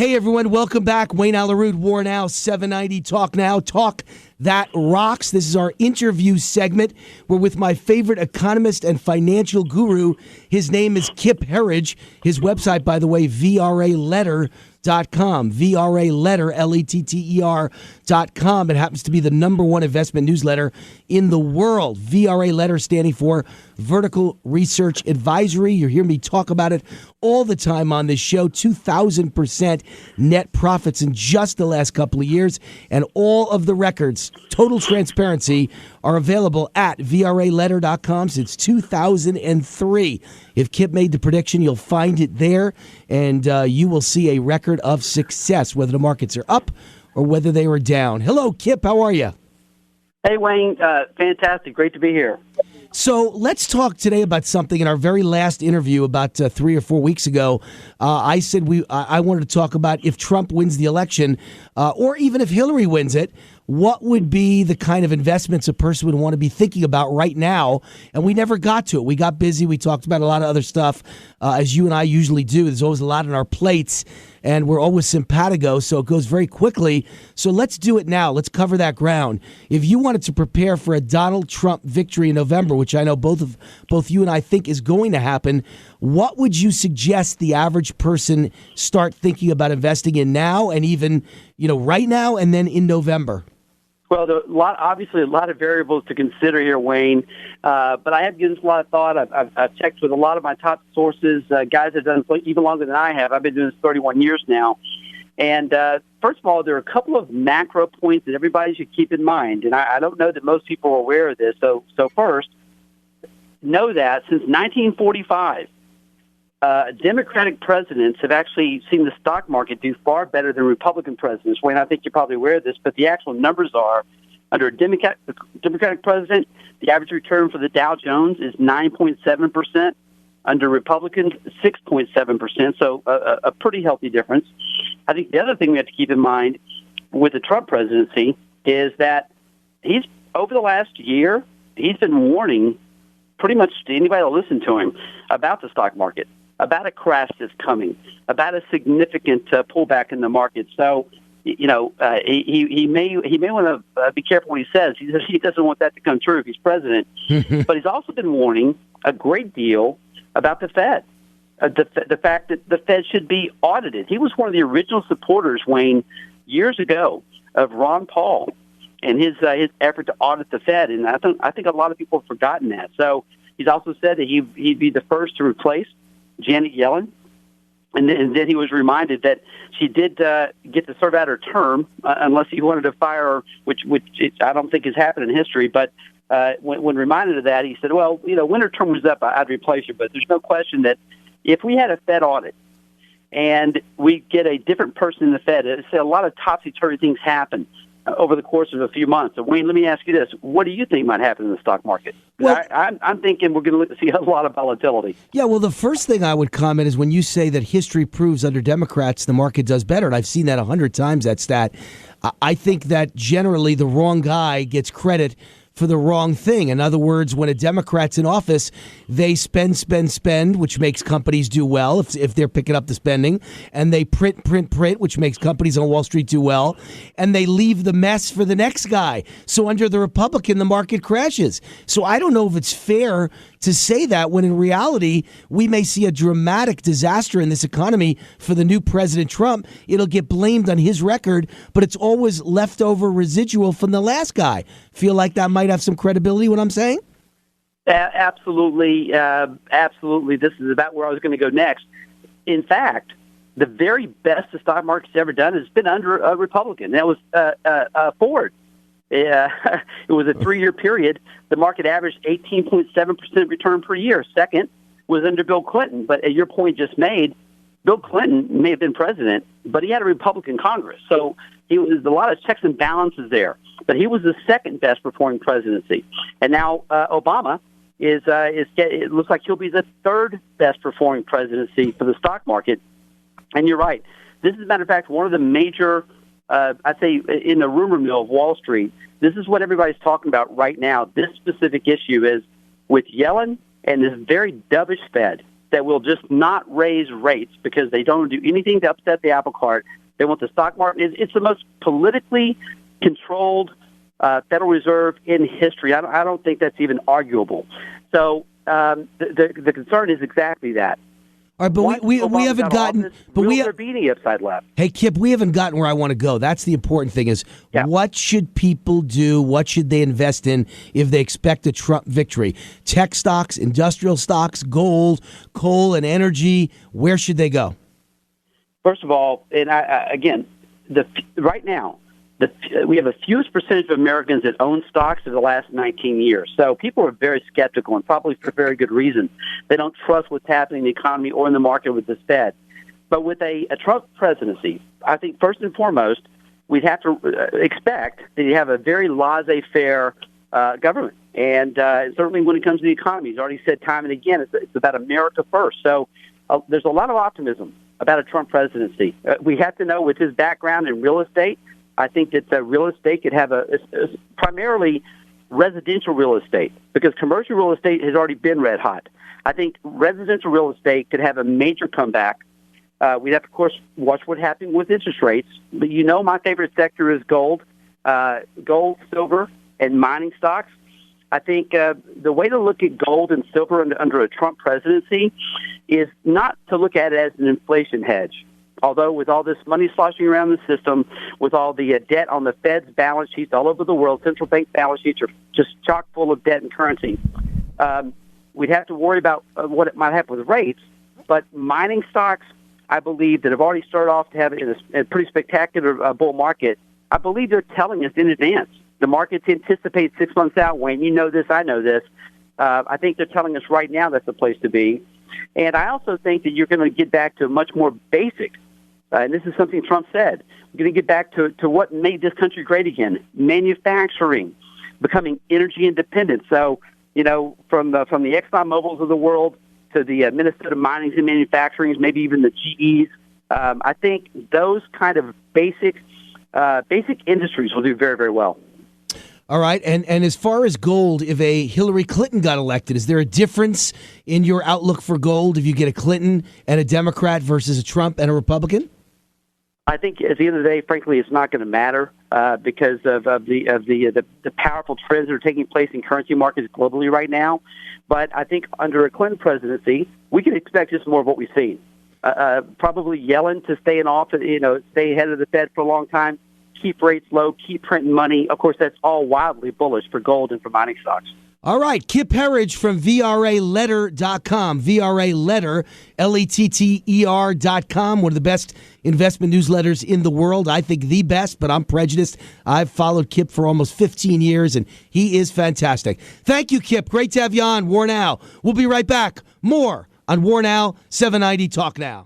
Hey, everyone. Welcome back. Wayne Allyn, War Now, 790 Talk Now. Talk that rocks. This is our interview segment. We're with my favorite economist and financial guru. His name is Kip Herriage. His website, by the way, VRAletter.com. VRAletter, LETTER.com. It happens to be the #1 investment newsletter in the world. VRA Letter standing for Vertical Research Advisory. You're hearing me talk about it all the time on this show. 2,000% net profits in just the last couple of years. And all of the records, total transparency, are available at VRAletter.com since 2003. If Kip made the prediction, you'll find it there, and you will see a record of success, whether the markets are up or whether they were down. Hello, Kip. How are you? Hey, Wayne. Fantastic. Great to be here. So let's talk today about something. In our very last interview about 3 or 4 weeks ago, I said I wanted to talk about if Trump wins the election or even if Hillary wins it, what would be the kind of investments a person would want to be thinking about right now? And we never got to it. We got busy. We talked about a lot of other stuff, as you and I usually do. There's always a lot on our plates, and we're always simpatico, so it goes very quickly. So let's do it now. Let's cover that ground. If you wanted to prepare for a Donald Trump victory in November, which I know both you and I think is going to happen, what would you suggest the average person start thinking about investing in now, and even right now, and then in November? Well, obviously a lot of variables to consider here, Wayne, but I have given this a lot of thought. I've checked with a lot of my top sources, guys that have done it even longer than I have. I've been doing this 31 years now. And first of all, there are a couple of macro points that everybody should keep in mind, and I don't know that most people are aware of this. So first, know that since 1945, Democratic presidents have actually seen the stock market do far better than Republican presidents. Wayne, I think you're probably aware of this, but the actual numbers are, under a Democratic president, the average return for the Dow Jones is 9.7%. Under Republicans, 6.7%, so a pretty healthy difference. I think the other thing we have to keep in mind with the Trump presidency is that over the last year, he's been warning pretty much anybody will listen to him about the stock market, about a crash that's coming, about a significant pullback in the market. So, he may want to be careful what he says. He doesn't want that to come true if he's president. But he's also been warning a great deal about the Fed, the fact that the Fed should be audited. He was one of the original supporters, Wayne, years ago, of Ron Paul and his effort to audit the Fed, and I think a lot of people have forgotten that. So he's also said that he'd be the first to replace Janet Yellen, and then he was reminded that she did get to serve out her term, unless he wanted to fire her, which I don't think has happened in history. But when reminded of that, he said, "Well, when her term was up, I'd replace her." But there's no question that if we had a Fed audit and we get a different person in the Fed, say a lot of topsy-turvy things happen over the course of a few months. So, Wayne, let me ask you this. What do you think might happen in the stock market? Well, I'm thinking we're going to see a lot of volatility. Yeah, well, the first thing I would comment is when you say that history proves under Democrats the market does better, and I've seen that 100 times, that stat. I think that generally the wrong guy gets credit for the wrong thing. In other words, when a Democrat's in office, they spend, which makes companies do well if they're picking up the spending, and they print, which makes companies on Wall Street do well, and they leave the mess for the next guy. So under the Republican, the market crashes. So I don't know if it's fair to say that when in reality, we may see a dramatic disaster in this economy for the new President Trump. It'll get blamed on his record, but it's always leftover residual from the last guy. Feel like that might have some credibility, what I'm saying? Absolutely. Absolutely. This is about where I was going to go next. In fact, the very best the stock market's ever done has been under a Republican. That was Ford. It was a 3-year period. The market averaged 18.7% return per year. Second was under Bill Clinton. But at your point just made, Bill Clinton may have been president, but he had a Republican Congress. So he was a lot of checks and balances there. But he was the second best performing presidency. And now Obama it looks like he'll be the third best performing presidency for the stock market. And you're right. This is, as a matter of fact, one of the major, I'd say, in the rumor mill of Wall Street. This is what everybody's talking about right now. This specific issue is with Yellen and this very dovish Fed. that will just not raise rates because they don't do anything to upset the apple cart. They want the stock market. It's the most politically controlled Federal Reserve in history. I don't think that's even arguable. So the concern is exactly that. All right, but we haven't gotten. Office, but will there be any upside left? Hey, Kip, we haven't gotten where I want to go. That's the important thing: is what should people do? What should they invest in if they expect a Trump victory? Tech stocks, industrial stocks, gold, coal, and energy. Where should they go? First of all, and again, right now, we have the fewest percentage of Americans that own stocks in the last 19 years. So people are very skeptical, and probably for very good reason. They don't trust what's happening in the economy or in the market with the Fed. But with a Trump presidency, I think first and foremost, we'd have to expect that you have a very laissez-faire government. And certainly when it comes to the economy, he's already said time and again, it's about America first. So there's a lot of optimism about a Trump presidency. We have to know with his background in real estate, I think that real estate could have primarily residential real estate, because commercial real estate has already been red hot. I think residential real estate could have a major comeback. We'd have to, of course, watch what happens with interest rates. But my favorite sector is gold, silver, and mining stocks. I think the way to look at gold and silver under a Trump presidency is not to look at it as an inflation hedge. Although with all this money sloshing around the system, with all the debt on the Fed's balance sheets all over the world, central bank balance sheets are just chock full of debt and currency. We'd have to worry about what it might happen with rates. But mining stocks, I believe, that have already started off to have a pretty spectacular bull market, I believe they're telling us in advance. The markets anticipate 6 months out, Wayne. You know this, I know this. I think they're telling us right now that's the place to be. And I also think that you're going to get back to a much more basic, and this is something Trump said, we're going to get back to what made this country great again: manufacturing, becoming energy independent. So, from the Exxon Mobils of the world to the Minnesota Minings and Manufacturings, maybe even the GEs, I think those kind of basic industries will do very, very well. All right, and as far as gold, if a Hillary Clinton got elected, is there a difference in your outlook for gold if you get a Clinton and a Democrat versus a Trump and a Republican? I think at the end of the day, frankly, it's not going to matter because of the powerful trends that are taking place in currency markets globally right now. But I think under a Clinton presidency, we can expect just more of what we've seen. Probably Yellen to stay in office, stay ahead of the Fed for a long time, keep rates low, keep printing money. Of course, that's all wildly bullish for gold and for mining stocks. All right, Kip Herridge from VRAletter.com. VRAletter, LETTER.com, one of the best investment newsletters in the world. I think the best, but I'm prejudiced. I've followed Kip for almost 15 years, and he is fantastic. Thank you, Kip. Great to have you on War Now. We'll be right back. More on War Now, 790 Talk Now.